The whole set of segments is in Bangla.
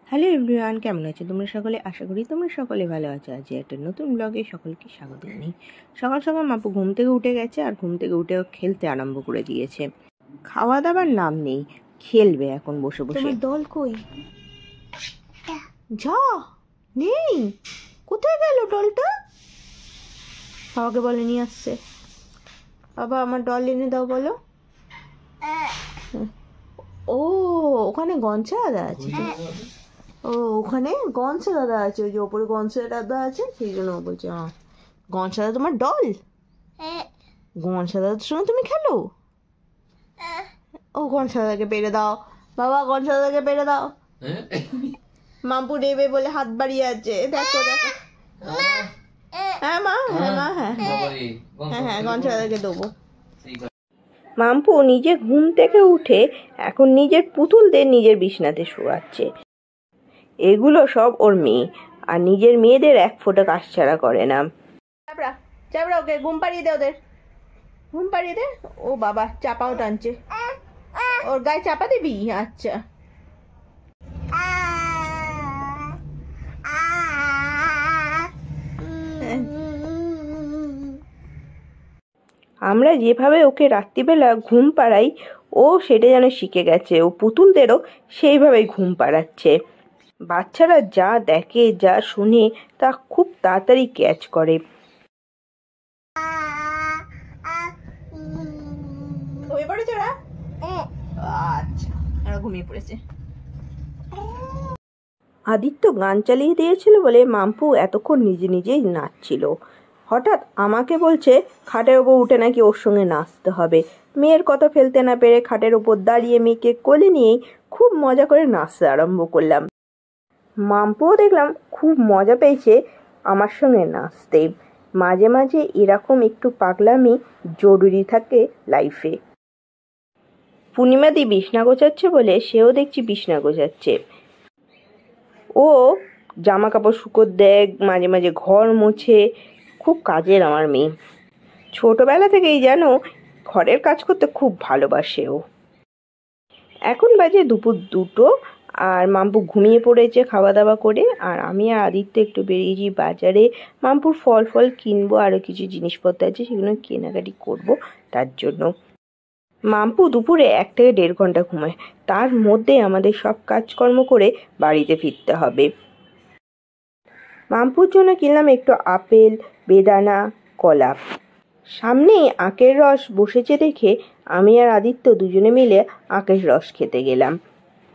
হ্যালো এভরিওয়ান, কেমন আছো তোমরা সকলে? আশা করি তোমরা সকলে ভালো আছো। আজ একটা নতুন ব্লগে সকলকে স্বাগত জানাই। সকাল সকাল মাপু ঘুম থেকে উঠে গেছে, আর ঘুম থেকে উঠেও খেলতে আরম্ভ করে দিয়েছে। খাওয়া দাবার নাম নেই, খেলবে এখন বসে বসে। তোমার দল কই? যা নেই, কোথায় গেল ডলটা? বাবাকে বলে নিয়ে আসছে। বাবা আমার ডল এনে দাও বলো। ও ওখানে গঞ্চা দাদা আছে। ও ওখানে গনসা দাদা আছে, ওই যে ওপরে গনসা দাদা আছে, সেই জন্য বলছে গনসা দাদা তোমার ডল। গনসা দাদার সঙ্গে তুমি খেলো? ও গনসা দাদাকে পেরে দাও বাবা, গনসা দাদাকে পেরে দাও। মাম্পু নেবে বলে হাত বাড়িয়ে আছে, দেখো দেখো। হ্যাঁ মা, হ্যাঁ মা, হ্যাঁ হ্যাঁ হ্যাঁ গনসা দাদাকে দেবো। মাম্পু নিজে ঘুম থেকে উঠে এখন নিজের পুতুলদের নিজের বিছনাতে শোয়াচ্ছে। এগুলো সব ওর মেয়ে, আর নিজের মেয়েদের এক ফোঁটা কাছছাড়া করে না। চাপড়া চাপড়া, ওকে ঘুম পাড়িয়ে দে, ওদের ঘুম পাড়িয়ে দে। ও বাবা চাপাও টানছে, ওর গায়ে চাপা দিবি? আচ্ছা। আমরা যেভাবে ওকে রাত্রিবেলা ঘুম পাড়াই, ও সেটা যেন শিখে গেছে। ও পুতুলদেরও সেইভাবেই ঘুম পাড়াচ্ছে। বাচ্চারা যা দেখে যা শুনে তা খুব তাড়াতাড়ি ক্যাচ করে। ঘুমিয়ে পড়েছে। আদিত্য গান চালিয়ে দিয়েছিল বলে মাম্পু এতক্ষণ নিজে নিজেই নাচছিল। হঠাৎ আমাকে বলছে খাটের ওপর উঠে নাকি ওর সঙ্গে নাচতে হবে। মেয়ের কথা ফেলতে না পেরে খাটের ওপর দাঁড়িয়ে মেয়েকে কোলে নিয়েই খুব মজা করে নাচতে আরম্ভ করলাম। মাম্পুও দেখলাম খুব মজা পেয়েছে আমার সঙ্গে নাচতে। মাঝে মাঝে এরকম একটু পাগলামি জরুরি থাকে লাইফে। পূর্ণিমাদি বিছনা গোছাচ্ছে বলে সেও দেখছি বিছনা গোছাচ্ছে। ও জামা কাপড় শুকোতে দেয়, মাঝে মাঝে ঘর মোছে, খুব কাজের আমার মেয়ে। ছোটবেলা থেকেই যেন ঘরের কাজ করতে খুব ভালোবাসে ও। এখন বাজে দুপুর 2টো, আর মাম্পু ঘুমিয়ে পড়েছে খাওয়া দাওয়া করে। আর আমি আর আদিত্য একটু বেরিয়েছি বাজারে। মাম্পুর ফল কিনবো, আরও কিছু জিনিসপত্র আছে সেগুলো কেনাকাটি করব। তার জন্য মাম্পু দুপুরে 1 থেকে 1.5 ঘন্টা ঘুমায়, তার মধ্যে আমাদের সব কাজকর্ম করে বাড়িতে ফিরতে হবে। মাম্পুর জন্য কিনলাম একটু আপেল, বেদানা, কলা। সামনেই আখের রস বসেছে দেখে আমি আর আদিত্য দুজনে মিলে আখের রস খেতে গেলাম।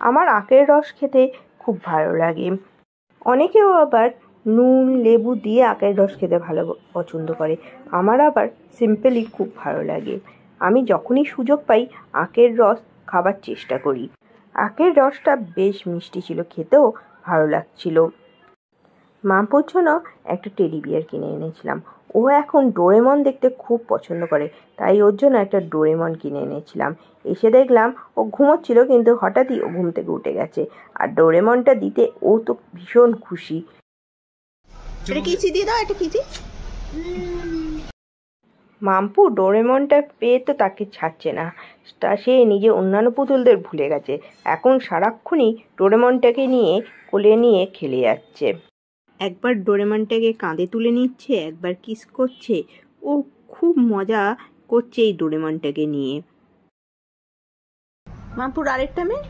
আমার আখের রস খেতে খুব ভালো লাগে। অনেকেও আবার নুন লেবু দিয়ে আখের রস খেতে ভালো পছন্দ করে, আমার আবার সিম্পলি খুব ভালো লাগে। আমি যখনই সুযোগ পাই আখের রস খাবার চেষ্টা করি। আখের রসটা বেশ মিষ্টি ছিল, খেতেও ভালো লাগছিল। মাম্পুর জন্য একটা টেডি বিয়ার কিনে এনেছিলাম। ও এখন ডোরেমন দেখতে খুব পছন্দ করে, তাই ওর জন্য একটা ডোরেমন কিনে এনেছিলাম। এসে দেখলাম ও ঘুমোচ্ছিল, কিন্তু হঠাৎই ও ঘুম থেকে উঠে গেছে। আর ডোরেমনটা দিতে ও তো ভীষণ খুশি। এটা কিচি দিয়ে দাও, এটা কিচি। মাম্পু ডোরেমনটা পেয়ে তো তাকে ছাড়ছে না, তা সে নিজে অন্যান্য পুতুলদের ভুলে গেছে। এখন সারাক্ষণই ডোরেমনটাকে নিয়ে কোলে নিয়ে খেলে যাচ্ছে। একবার ডোরেমনটাকে কাঁধে তুলে নিচ্ছে, একবার কিস করছে। ও খুব মজা করছে এই ডোরেমনটাকে নিয়ে। মাম্পুর আরেকটা মেয়ে,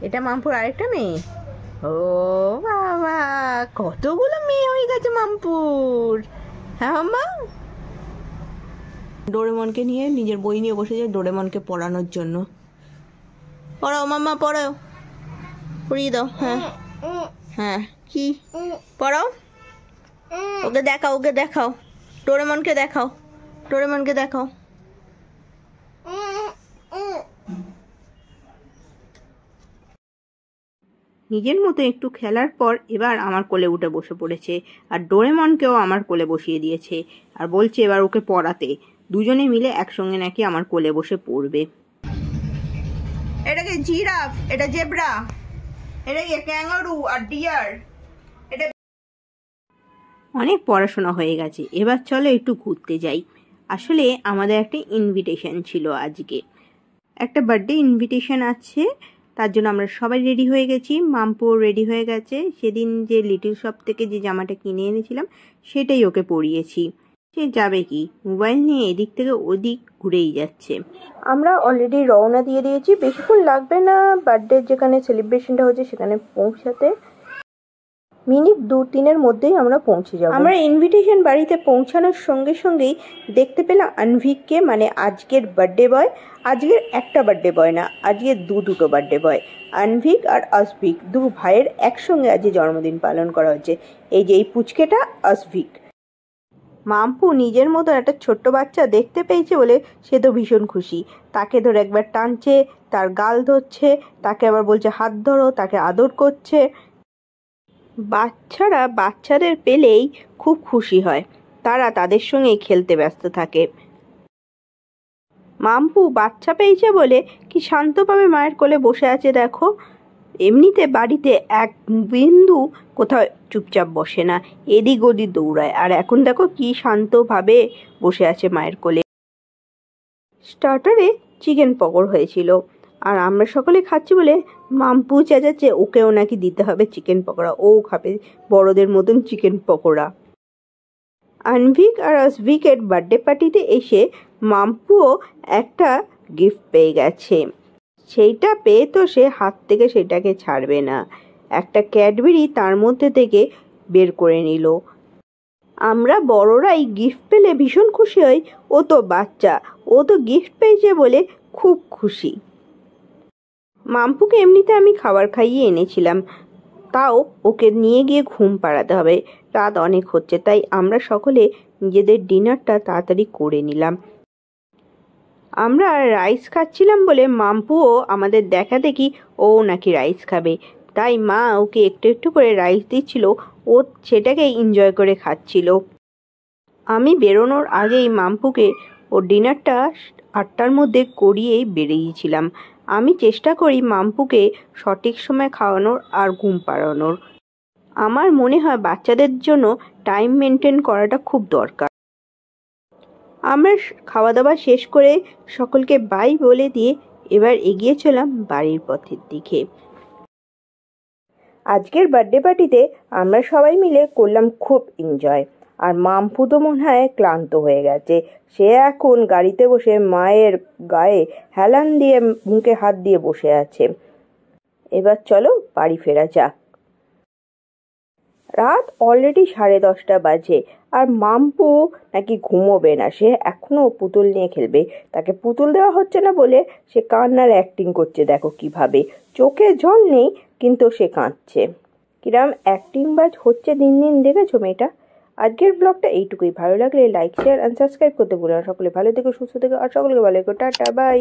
এটা মাম্পুর আরেকটা মেয়ে। ও বাবা, কতগুলো মেয়ে হয়ে গেছে মাম্পুর। হ্যাঁ মাম্মা, ডোরেমনকে নিয়ে নিজের বই নিয়ে বসে যায় ডোরেমনকে পড়ানোর জন্য। পড়াও মাম্মা, পড়াও, পড়িয়ে দাও। হ্যাঁ হ্যাঁ, কি পড়াও? ওকে দেখাও, ওকে দেখাও, ডোরেমনকে দেখাও, ডোরেমনকে দেখাও। নিজের মতো একটু খেলার পর এবার আমার কোলে উঠে বসে পড়েছে, আর ডোরেমনকেও আমার কোলে বসিয়ে দিয়েছে, আর বলছে এবার ওকে পড়াতে। দুজনে মিলে একসঙ্গে নাকি আমার কোলে বসে পড়বে। এটাকে জিরাফ, এটা জেব্রা, এটা ক্যাঙ্গারু আর ডিয়ার। এটা অনেক পড়াশোনা হয়ে গেছে, এবার চলো একটু ঘুরতে যাই। আসলে আমাদের একটা ইনভিটেশন ছিল আজকে। একটা বার্থডে ইনভিটেশন আছে, তার জন্য আমরা সবাই রেডি হয়ে গেছি। মাম্পুও রেডি হয়ে গেছে। সেদিন যে লিটল শপ থেকে যে জামাটা কিনে এনেছিলাম সেটাই ওকে পরিয়েছি। সে যাবে কি, মোবাইল নিয়ে এদিক থেকে ওদিক ঘুরেই যাচ্ছে। আমরা অলরেডি রওনা দিয়ে দিয়েছি, বেশিক্ষণ লাগবে না বার্থডে যেখানে সেলিব্রেশনটা হচ্ছে সেখানে পৌঁছাতে। মিনিট 2-3-এর মধ্যেই আমরা পৌঁছে যাব। আমরা ইনভিটেশন বাড়িতে পৌঁছানোর সঙ্গে সঙ্গেই দেখতে পেলাম আনভিককে, মানে আজকের বার্থডে বয়। আজকের একটা বার্থডে বয় না, আজকে দুটো বার্থডে বয়। আনভিক আর আসভিক, দু ভাইয়ের একসঙ্গে আজকে জন্মদিন পালন করা হচ্ছে। এই যে এই পুচকেটা আসভিক। মাম্পু নিজের মতো একটা ছোট্ট বাচ্চা দেখতে পেয়েছে বলে সে তো ভীষণ খুশি। তাকে ধরে একবার টানছে, তার গাল ধরছে, তাকে আবার বলছে হাত ধরো, তাকে আদর করছে। বাচ্চারা বাচ্চাদের পেলেই খুব খুশি হয়, তারা তাদের সঙ্গে খেলতে ব্যস্ত থাকে। মাম্পু বাচ্চা পেয়েছে বলে কি শান্তভাবে মায়ের কোলে বসে আছে দেখো। এমনিতে বাড়িতে এক বিন্দু কোথাও চুপচাপ বসে না, এদিক ওদিক দৌড়ায়, আর এখন দেখো কি শান্তভাবে বসে আছে মায়ের কোলে। স্টার্টারে চিকেন পকোড়া হয়েছিল, আর আমরা সকলে খাচ্ছি বলে মাম্পু চেঁচাচ্ছে ওকেও নাকি দিতে হবে চিকেন পকোড়া, ও খাবে বড়দের মতন চিকেন পকোড়া। আনভিক আর আসভিকের বার্থডে পার্টিতে এসে মাম্পুও একটা গিফট পেয়ে গেছে। সেইটা পেয়ে তো সে হাত থেকে সেটাকে ছাড়বে না। একটা ক্যাডবেরি তার মধ্যে থেকে বের করে নিল। আমরা বড়রাই গিফট পেলে ভীষণ খুশি হই, ও তো বাচ্চা, ও তো গিফট পেয়েছে বলে খুব খুশি। মাম্পুকে এমনিতে আমি খাবার খাইয়ে এনেছিলাম, তাও ওকে নিয়ে গিয়ে ঘুম পাড়াতে হবে, রাত অনেক হচ্ছে। তাই আমরা সকলে নিজেদের ডিনারটা তাড়াতাড়ি করে নিলাম। আমরা রাইস খাচ্ছিলাম বলে মাম্পুও আমাদের দেখা দেখি ও নাকি রাইস খাবে, তাই মা ওকে একটু একটু করে রাইস দিচ্ছিল, ও সেটাকে এনজয় করে খাচ্ছিল। আমি বেরোনোর আগেই মাম্পুকে ওর ডিনারটা 8টার মধ্যে করিয়েই বেরিয়েছিলাম। আমি চেষ্টা করি মাম্পুকে সঠিক সময় খাওয়ানোর আর ঘুম পাড়ানোর। আমার মনে হয় বাচ্চাদের জন্য টাইম মেনটেন করাটা খুব দরকার। আমরা খাওয়া দাওয়া শেষ করে সকলকে বাই বলে দিয়ে এবার এগিয়ে চলাম বাড়ির পথের দিকে। আজকের বার্থডে পার্টিতে আমরা সবাই মিলে করলাম খুব এনজয়। আর মাম্পু তো মনে হয় ক্লান্ত হয়ে গেছে, সে এখন গাড়িতে বসে মায়ের গায়ে হেলান দিয়ে মুখে হাত দিয়ে বসে আছে। এবার চলো বাড়ি ফেরা যাক। রাত অলরেডি 10:30 বাজে, আর মাম্পু নাকি ঘুমোবে না, সে এখনো পুতুল নিয়ে খেলবে। তাকে পুতুল দেওয়া হচ্ছে না বলে সে কান্নার অ্যাক্টিং করছে, দেখো কিভাবে, চোখে জল নেই কিন্তু সে কাঁদছে। কিরম অ্যাক্টিং বাজ হচ্ছে দিন দিন, দেখেছো মেয়েটা। আজকের ব্লগটা এইটুকুই। ভালো লাগলে লাইক শেয়ার অ্যান্ড সাবস্ক্রাইব করতে ভুলো না। সকলে ভালো থেকো, সুস্থ থেকো, আর সকলকে ভালো থেকো। Tata, by.